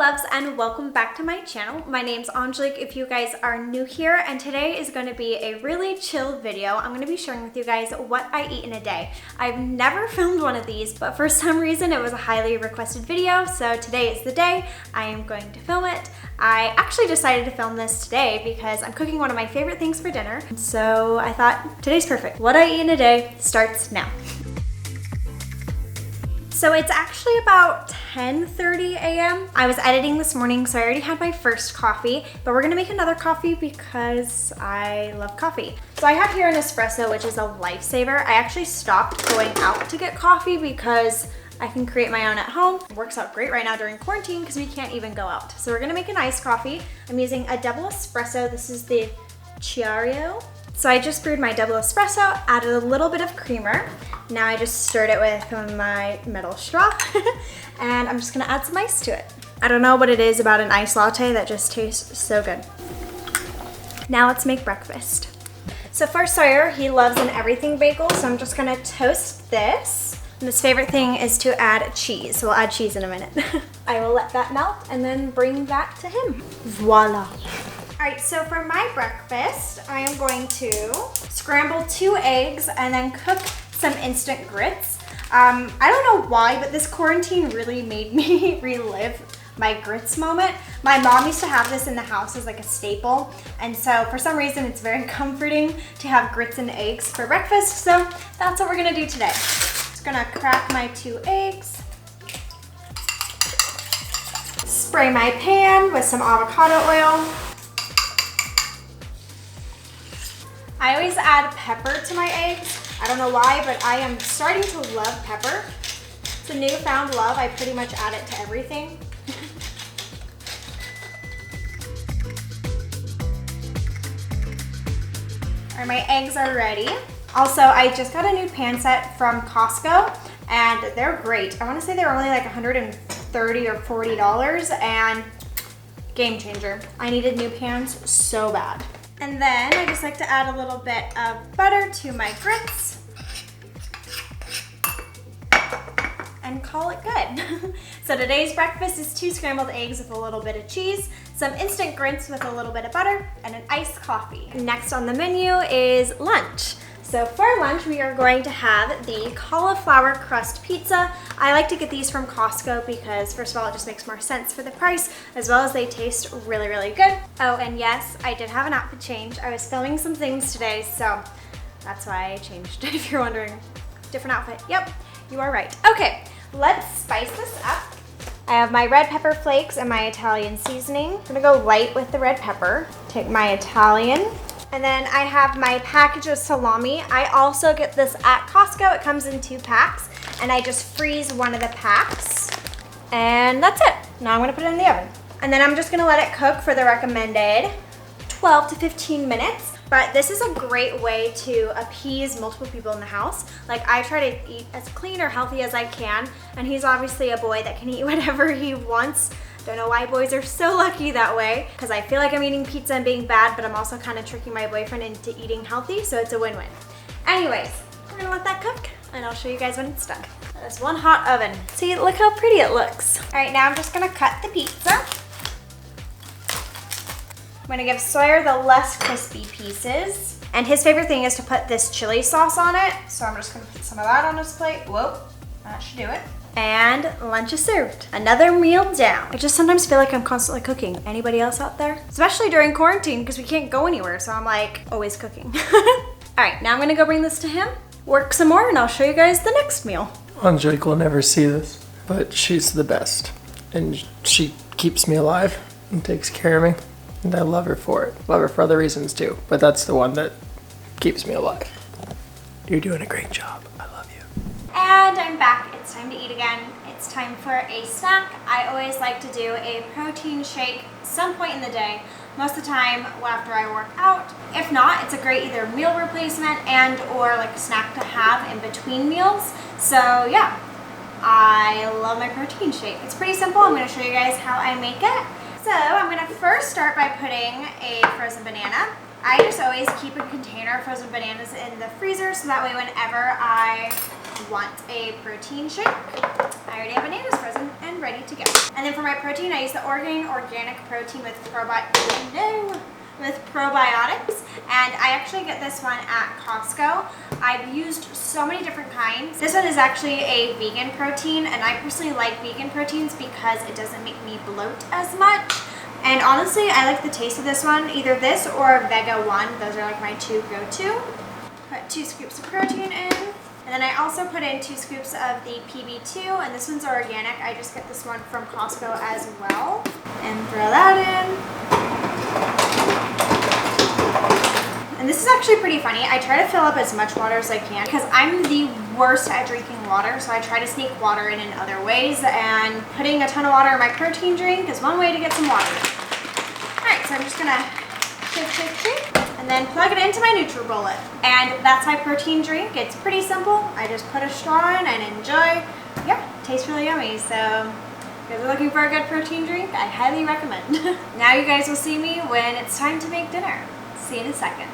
loves, and welcome back to my channel. My name's Angelique if you guys are new here, and today is going to be a really chill video. I'm going to be sharing with you guys what I eat in a day. I've never filmed one of these, but for some reason it was a highly requested video, so today is the day. I am going to film it. I actually decided to film this today because I'm cooking one of my favorite things for dinner, so I thought today's perfect. What I eat in a day starts now. So it's actually about 10:30 a.m. I was editing this morning, so I already had my first coffee, but we're gonna make another coffee because I love coffee. So I have here an espresso, which is a lifesaver. I actually stopped going out to get coffee because I can create my own at home. It works out great right now during quarantine because we can't even go out. So we're gonna make an iced coffee. I'm using a double espresso. This is the Chiario. So I just brewed my double espresso, added a little bit of creamer. Now I just stirred it with my metal straw, and I'm just gonna add some ice to it. I don't know what it is about an iced latte that just tastes so good. Now let's make breakfast. So for Sawyer, he loves an everything bagel, so I'm just gonna toast this. And his favorite thing is to add cheese, so we'll add cheese in a minute. I will let that melt and then bring that to him. Voila. All right, so for my breakfast, I am going to scramble 2 eggs and then cook some instant grits. I don't know why, but this quarantine really made me relive my grits moment. My mom used to have this in the house as like a staple, and so for some reason it's very comforting to have grits and eggs for breakfast, so that's what we're gonna do today. Just gonna crack my 2 eggs, spray my pan with some avocado oil. I always add pepper to my eggs. I don't know why, but I am starting to love pepper. It's a newfound love. I pretty much add it to everything. All right, my eggs are ready. Also, I just got a new pan set from Costco, and they're great. I wanna say they're only like $130 or $40, and game changer. I needed new pans so bad. And then I just like to add a little bit of butter to my grits and call it good. So today's breakfast is 2 scrambled eggs with a little bit of cheese, some instant grits with a little bit of butter, and an iced coffee. Next on the menu is lunch. So for lunch, we are going to have the cauliflower crust pizza. I like to get these from Costco because first of all, it just makes more sense for the price, as well as they taste really, really good. Oh, and yes, I did have an outfit change. I was filming some things today, so that's why I changed, if you're wondering. Different outfit, yep, you are right. Okay, let's spice this up. I have my red pepper flakes and my Italian seasoning. I'm gonna go light with the red pepper. Take my Italian. And then I have my package of salami. I also get this at Costco. It comes in 2 packs, and I just freeze one of the packs. And that's it. Now I'm gonna put it in the oven. And then I'm just gonna let it cook for the recommended 12 to 15 minutes. But this is a great way to appease multiple people in the house. Like, I try to eat as clean or healthy as I can, and he's obviously a boy that can eat whatever he wants. Don't know why boys are so lucky that way, because I feel like I'm eating pizza and being bad, but I'm also kind of tricking my boyfriend into eating healthy, so it's a win-win. Anyways, we're gonna let that cook, and I'll show you guys when it's done. That's one hot oven. See, look how pretty it looks. All right, now I'm just gonna cut the pizza. I'm gonna give Sawyer the less crispy pieces, and his favorite thing is to put this chili sauce on it, so I'm just gonna put some of that on his plate. Whoa, that should do it. And lunch is served. Another meal down. I just sometimes feel like I'm constantly cooking. Anybody else out there? Especially during quarantine because we can't go anywhere, so I'm like always cooking. All right, now I'm gonna go bring this to him, work some more, and I'll show you guys the next meal. Angelique will never see this, but she's the best. And she keeps me alive and takes care of me. And I love her for it. Love her for other reasons too, but that's the one that keeps me alive. You're doing a great job. I love you. And I'm back. It's time to eat again. It's time for a snack. I always like to do a protein shake some point in the day. Most of the time after I work out. If not, it's a great either meal replacement and or like a snack to have in between meals. So yeah, I love my protein shake. It's pretty simple. I'm going to show you guys how I make it. So I'm going to first start by putting a frozen banana. I just always keep a container of frozen bananas in the freezer so that way whenever I want a protein shake. I already have bananas frozen and ready to go. And then for my protein, I use the organic protein with probiotics, and I actually get this one at Costco. I've used so many different kinds. This one is actually a vegan protein, and I personally like vegan proteins because it doesn't make me bloat as much. And honestly, I like the taste of this one, either this or Vega 1. Those are like my two go-to. Put 2 scoops of protein in. And then I also put in 2 scoops of the PB2, and this one's organic. I just get this one from Costco as well. And throw that in. And this is actually pretty funny. I try to fill up as much water as I can because I'm the worst at drinking water, so I try to sneak water in other ways, and putting a ton of water in my protein drink is one way to get some water. Alright, so I'm just gonna shake, and then plug it into my NutriBullet. And that's my protein drink. It's pretty simple. I just put a straw in and enjoy. Yeah, tastes really yummy. So if you guys are looking for a good protein drink, I highly recommend. Now you guys will see me when it's time to make dinner. See you in a second.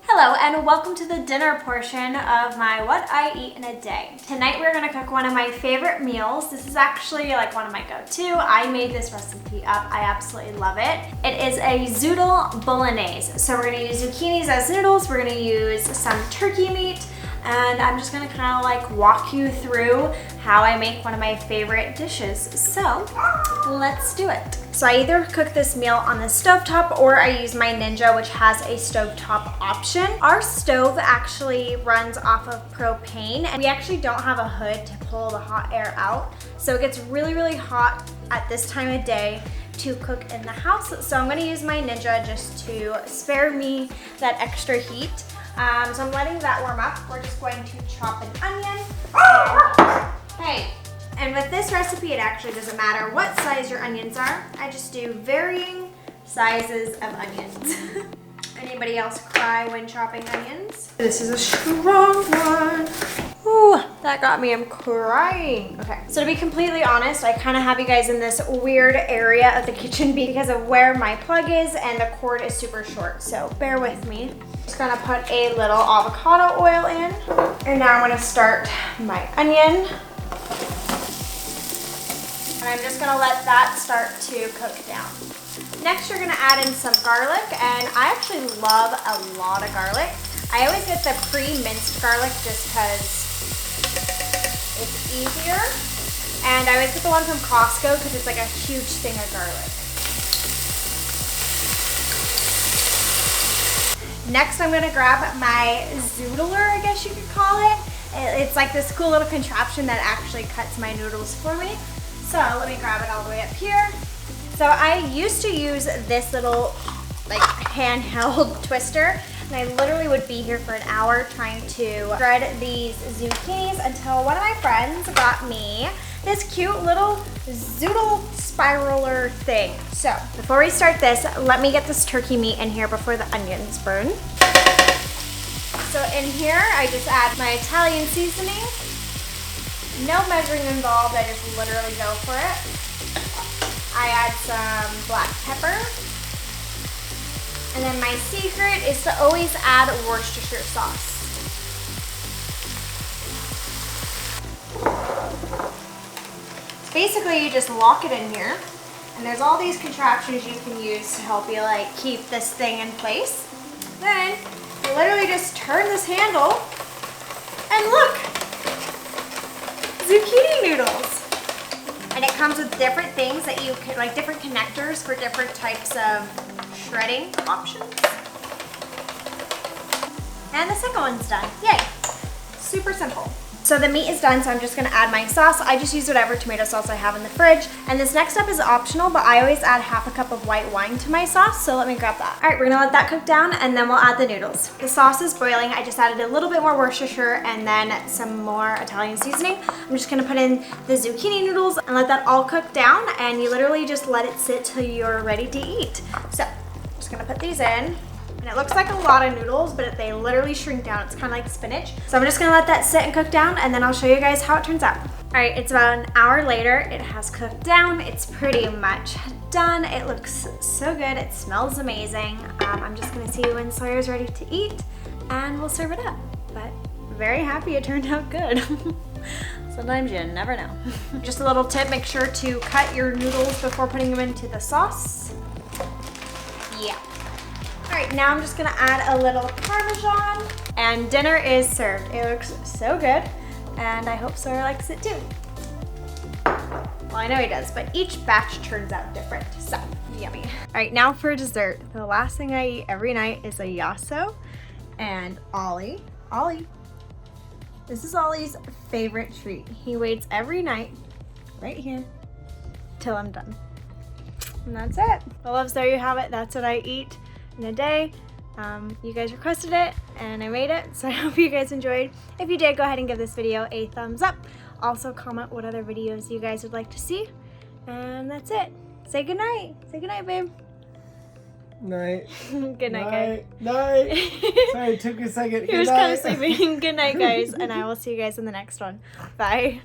Hello and welcome to the dinner portion of my what I eat in a day. Tonight we're gonna cook one of my favorite meals. This is actually like one of my go-to. I made this recipe up. I absolutely love it. It is a zoodle bolognese. So we're gonna use zucchinis as noodles. We're gonna use some turkey meat, and I'm just gonna kind of like walk you through how I make one of my favorite dishes. So let's do it. So I either cook this meal on the stovetop or I use my Ninja, which has a stovetop option. Our stove actually runs off of propane, and we actually don't have a hood to pull the hot air out. So it gets really, really hot at this time of day to cook in the house. So I'm gonna use my Ninja just to spare me that extra heat. So I'm letting that warm up. We're just going to chop an onion. And with this recipe, it actually doesn't matter what size your onions are. I just do varying sizes of onions. Anybody else cry when chopping onions? This is a strong one. Ooh, that got me, I'm crying. Okay, so to be completely honest, I kind of have you guys in this weird area of the kitchen because of where my plug is and the cord is super short, so bear with me. Just gonna put a little avocado oil in, and now I'm gonna start my onion. And I'm just gonna let that start to cook down. Next, you're gonna add in some garlic, and I actually love a lot of garlic. I always get the pre-minced garlic just because it's easier. And I always get the one from Costco because it's like a huge thing of garlic. Next, I'm gonna grab my zoodler, I guess you could call it. It's like this cool little contraption that actually cuts my noodles for me. So let me grab it all the way up here. So I used to use this little like handheld twister, and I literally would be here for an hour trying to shred these zucchinis until one of my friends got me this cute little zoodle spiraler thing. So before we start this, let me get this turkey meat in here before the onions burn. So in here, I just add my Italian seasoning. No measuring involved, I just literally go for it. I add some black pepper. And then my secret is to always add Worcestershire sauce. Basically, you just lock it in here. And there's all these contraptions you can use to help you like keep this thing in place. Then, you literally just turn this handle and look! Zucchini noodles. And it comes with different things that you can, like different connectors for different types of shredding options. And the second one's done. Yay. Super simple. So the meat is done, so I'm just gonna add my sauce. I just use whatever tomato sauce I have in the fridge. And this next step is optional, but I always add half a cup of white wine to my sauce, so let me grab that. All right, we're gonna let that cook down, and then we'll add the noodles. The sauce is boiling. I just added a little bit more Worcestershire and then some more Italian seasoning. I'm just gonna put in the zucchini noodles and let that all cook down, and you literally just let it sit till you're ready to eat. So, I'm just gonna put these in. And it looks like a lot of noodles, but they literally shrink down. It's kind of like spinach. So I'm just gonna let that sit and cook down, and then I'll show you guys how it turns out. All right, it's about an hour later. It has cooked down. It's pretty much done. It looks so good. It smells amazing. I'm just gonna see when Sawyer's ready to eat, and we'll serve it up. But very happy it turned out good. Sometimes you never know. Just a little tip, make sure to cut your noodles before putting them into the sauce. Yeah. All right, now I'm just gonna add a little Parmesan, and dinner is served. It looks so good, and I hope Sawyer likes it too. Well, I know he does, but each batch turns out different, so yummy. All right, now for dessert. The last thing I eat every night is a yasso, and Ollie. This is Ollie's favorite treat. He waits every night, right here, till I'm done. And that's it. Well, there you have it. That's what I eat in a day. You guys requested it, and I made it, so I hope you guys enjoyed. If you did, go ahead and give this video a thumbs up. Also, comment what other videos you guys would like to see. And that's it. Say goodnight. Say goodnight, babe. Night. Good night, guys. Night. Sorry, it took a second. He was kind of sleeping. Good night, guys. And I will see you guys in the next one. Bye.